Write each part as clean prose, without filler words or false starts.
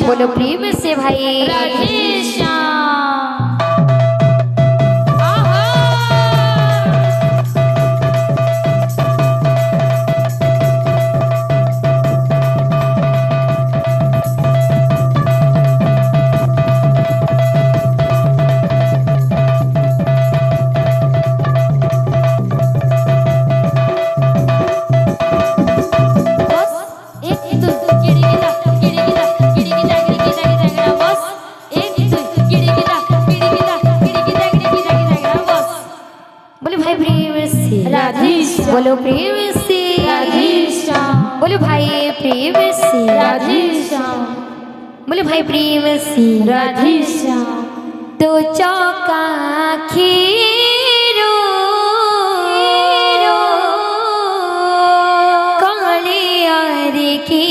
बोलो प्रेम से भाई राधे श्याम। बोलो प्रेम से राधे श्याम। बोलो भाई प्रेम से राधे श्याम। बोलो भाई प्रेम से राधे श्याम। तो चौका खीरो कालियार की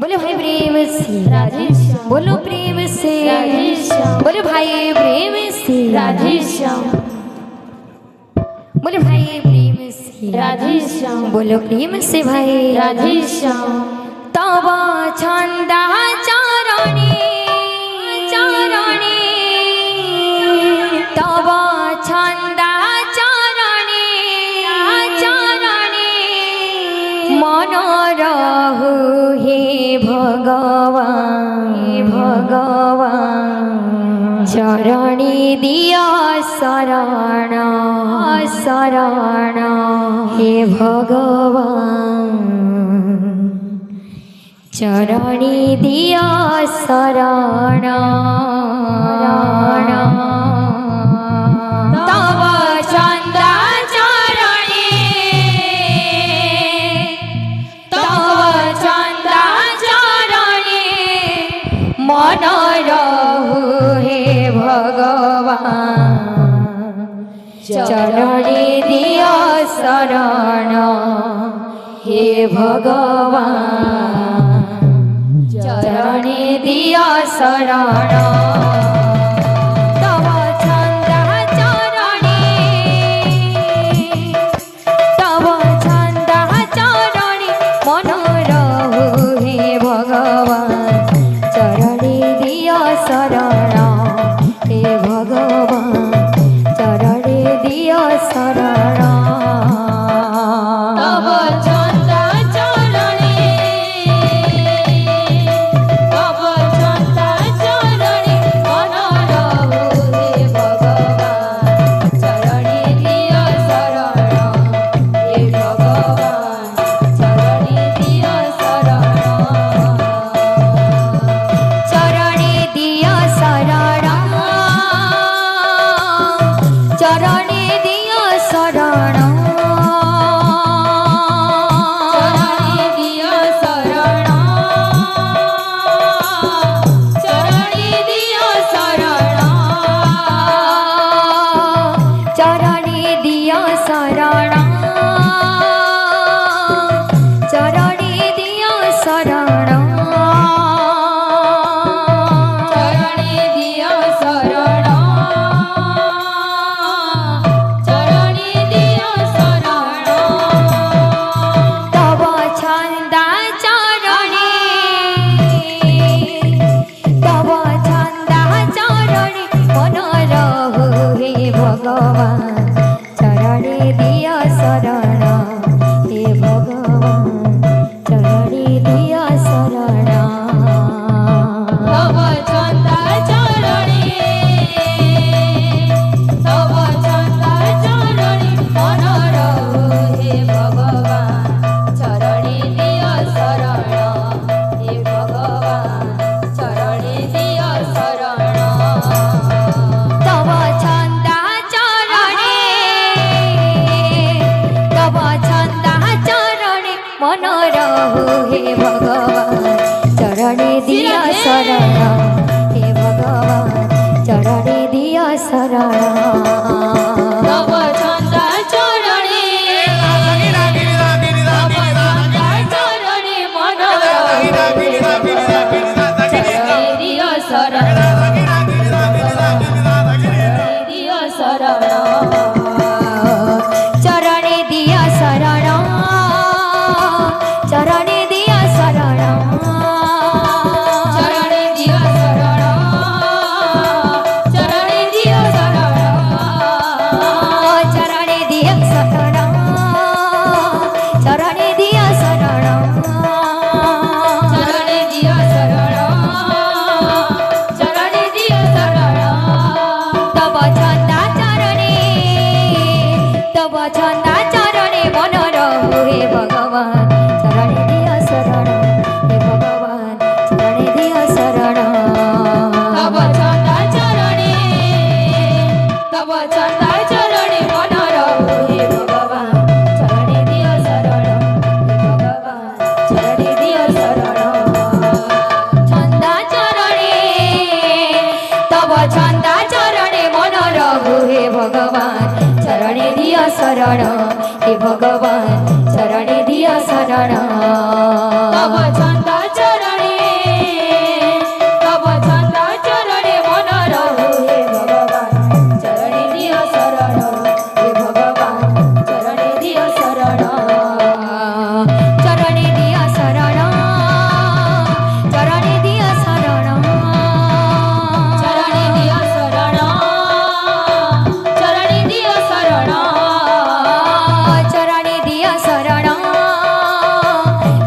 बोलो भाई प्रेम से राधे श्याम बोलो प्रेम से राधे श्याम बोलो भाई प्रेम से राधे श्याम बोलो भाई प्रेम से राधे श्याम बोलो प्रेम से भाई राधे श्याम तब छंदा चरणी चरणी तब छंदा चरणी चरणी मन रहु हे भगवान भगवान चरणी दिया शरण शरण हे भगवान चरणी दिया शरण तव चंदा चरणी तव चंदा चरणी मन रहु हे भगवान चरणी दिया शरण हे भगवान चरणी दिया शरण तव छंदा चरणी तव छंदा चरणी मन रहु हे भगवान चरणी दिया शरण हे भगवान चरणी दिया शरण तव छंदा चरणी तव छंदा चरणी मन रहु हे भगवान चरणी दिया शरण हे भगवान चरणी दिया शरण चरणी दिया शरण चरणी दिया शरण चरणी दिया शरण चरणी दिया शरण चरणी दिया शरण चरणी दिया शरण चरणी दिया शरण चरणी दिया शरण तव छंदा चरणी तव छंदा चरणी मन रहु हे भगवान चरणी दिया शरण हे भगवान चरणी दिया शरण तव छंदा चरणी तव छंदा चरणी मन रहु हे भगवान चरणी दिया शरण हे भगवान चरणी दिया शरण तव छंदा चरणी तव छंदा चरणी मन रहु हे भगवान चरणी दिया शरण हे भगवान चरणी दिया शरण तव छंदा चरणी चरणी मन रहु चरणी दिया शरण दिया शरण चरणी दिया शरण चरणी दिया शरण चरणी दिया शरण चरणी दिया शरण चरणी दिया शरण चरणी दिया शरण चरणी दिया शरण चरणी दिया शरण तव छंदा चरणी तव छंदा चरणी मन रहु हे भगवान चरणी दिया शरण हे भगवान चरणी दिया शरण तव छंदा चरणी तव छंदा ଚନ୍ଦା ଚରଣେ ମନ ରହୁ ହେ ଭଗବାନ ଚରଣେ ଦିଅ ଶରଣ ହେ ଭଗବାନ ଚରଣେ ଦିଅ ଶରଣ ଚନ୍ଦା ଚରଣେ ତବ ଚନ୍ଦା ଚରଣେ ମନ ରହୁ ହେ ଭଗବାନ ଚରଣେ ଦିଅ ଶରଣ ହେ ଭଗବାନ ଚରଣେ ଦିଅ ଶରଣ ତବ ଚନ୍ଦା ଚରଣେ ତବ ଚନ୍ଦା ଚରଣେ ମନ ରହୁ ହେ ଭଗବାନ ଚରଣେ ଦିଅ ଶରଣ ହେ ଭଗବାନ ଚରଣେ ଦିଅ ଶରଣ ଚରଣେ ଦିଅ ଶରଣ ଚରଣେ ଦିଅ ଶରଣ ଚରଣେ ଦିଅ ଶରଣ ଚରଣେ ଦିଅ ଶରଣ ଚରଣେ ଦିଅ ଶରଣ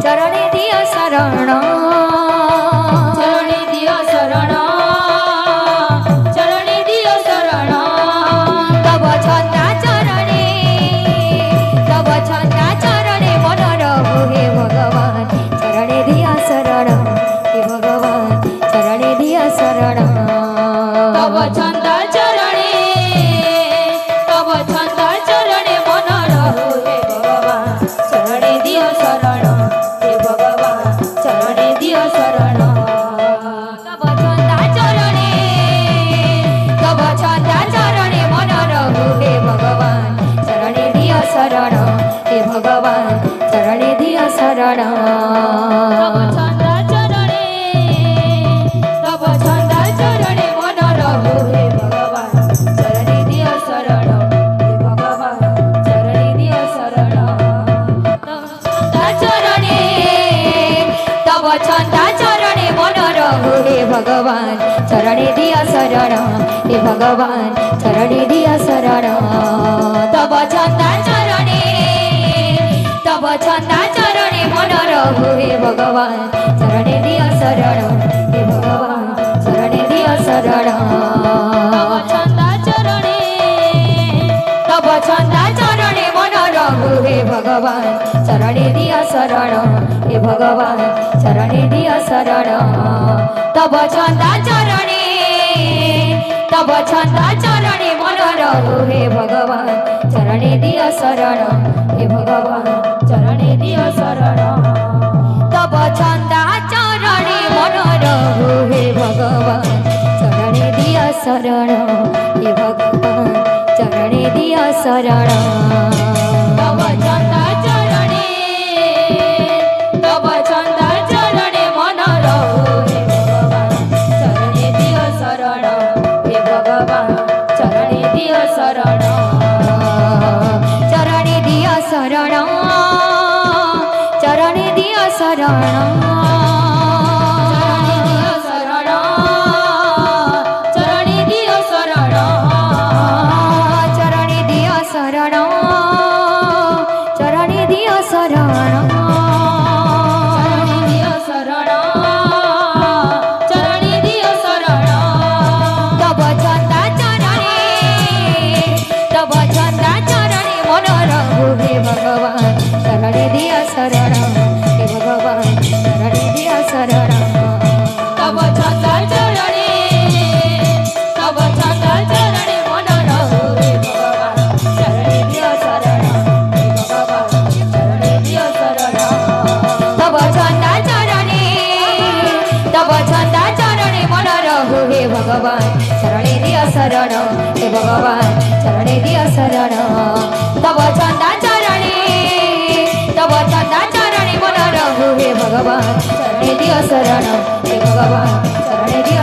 ଚରଣେ ଦିଅ ଶରଣ ଚରଣେ ଦିଅ ଶରଣ ଚରଣେ ଦିଅ ଶରଣ ତବ ଛନ୍ଦା ଚରଣେ ତବ ଛନ୍ଦା ଚରଣେ ମନ ରହୁ ହେ ଭଗବାନ ଚରଣେ ଦିଅ ଶରଣ ହେ ଭଗବାନ ଚରଣେ ଦିଅ ଶରଣ ତବ ଛନ୍ଦା ଚରଣେ ତବ ଛନ୍ଦା ଚରଣେ ମନ ରହୁ ହେ ଭଗବାନ ଚରଣେ ଦିଅ ଶରଣ ହେ ଭଗବାନ ଚରଣେ ଦିଅ ଶରଣ ତବ ଛନ୍ଦା ଚରଣେ ତବ ଛନ୍ଦା ଚରଣେ ମନ ରହୁ ହେ ଭଗବାନ ଚରଣେ ଦିଅ ଶରଣ ହେ ଭଗବାନ ଚରଣେ ଦିଅ ଶରଣ ତବ ଛନ୍ଦା ଚରଣେ ତବ ଛନ୍ଦା ଚରଣେ ମନ ରହୁ ହେ ଭଗବାନ ଚରଣେ ଦିଅ ଶରଣ ହେ ଭଗବାନ ଚରଣେ ଦିଅ ଶରଣ ଛନ୍ଦା ଚରଣେ ତବ ଛନ୍ଦା ଚରଣେ ମନ ରହୁ ହେ ଭଗବାନ ଚରଣେ ଦିଅ ଶରଣ ହେ ଭଗବାନ ଚରଣେ ଦିଅ ଶରଣ ତବ ଛନ୍ଦା ଚରଣେ ତବ ଛନ୍ଦା ଚରଣେ ମନ ରହୁ ହେ ଭଗବାନ ଚରଣେ ଦିଅ ଶରଣ ହେ ଭଗବାନ ଚରଣେ ଦିଅ ଶରଣ ତବ ଛନ୍ଦା ଚରଣେ ତବ ଛନ୍ଦା ଚରଣେ ମନ ରହୁ ହେ ଭଗବାନ ଚରଣେ ଦିଅ ଶରଣ ହେ ଭଗବାନ ଚରଣେ ଦିଅ ଶରଣ ତବ ଛନ୍ଦା ଚରଣେ ତବ ଛନ୍ଦା ଚରଣେ ମନ ରହୁ ହେ ଭଗବାନ ଚରଣେ ଦିଅ ଶରଣ ହେ ଭଗବାନ ଚରଣେ ଦିଅ ଶରଣ ତବ ଛନ୍ଦା ଚରଣେ ମନ ରହୁ ହେ ଭଗବାନ ଚରଣେ ଦିଅ ଶରଣ ହେ ଭଗବାନ ଚରଣେ ଦିଅ ଶରଣ ତବ ଛନ୍ଦା ଚରଣେ ତବ ଛନ୍ଦା ଚରଣେ ମନ ରହୁ ହେ ଭଗବାନ ଚରଣେ ଦିଅ ଶରଣ ହେ ଭଗବାନ ଚରଣେ ଦିଅ ଶରଣ ଚରଣେ ଦିଅ ଶରଣ ଚରଣେ ଦିଅ ଶରଣ ଚରଣେ ଦିଅ ଶରଣ ଚରଣେ ଦିଅ ଶରଣ ଚରଣେ ଦିଅ ଶରଣ ଚରଣେ ଦିଅ ଶରଣ ଚରଣେ ଦିଅ ଶରଣ ତବ ଛନ୍ଦା ଚରଣେ ତବ ଛନ୍ଦା ଚରଣେ ମନ ରହୁ ହେ ଭଗବାନ ଚରଣେ ଦିଅ ଶରଣ ହେ ଭଗବାନ ଚରଣେ ଦିଅ ଶରଣ ତବ ଛନ୍ଦା ଚରଣେ ତବ ଛନ୍ଦା ଚରଣେ ମନ ରହୁ ହେ ଭଗବାନ ଚରଣେ ଦିଅ ଶରଣ ହେ ଭଗବାନ ଚରଣେ ଦିଅ ଶରଣ ତବ ଛନ୍ଦା ଚରଣେ ତବ ଛନ୍ଦା ଚରଣେ ମନ ରହୁ ହେ ଭଗବାନ ଚରଣେ ଦିଅ ଶରଣ ହେ ଭଗବାନ ଚରଣେ ଦିଅ ଶରଣ ତବ ଛନ୍ଦା ଚରଣେ ତବ ଛନ୍ଦା ଚରଣେ ମନ ରହୁ ହେ ଭଗବାନ ଚରଣେ ଦିଅ ଶରଣ ହେ ଭଗବାନ ଚରଣେ ଦିଅ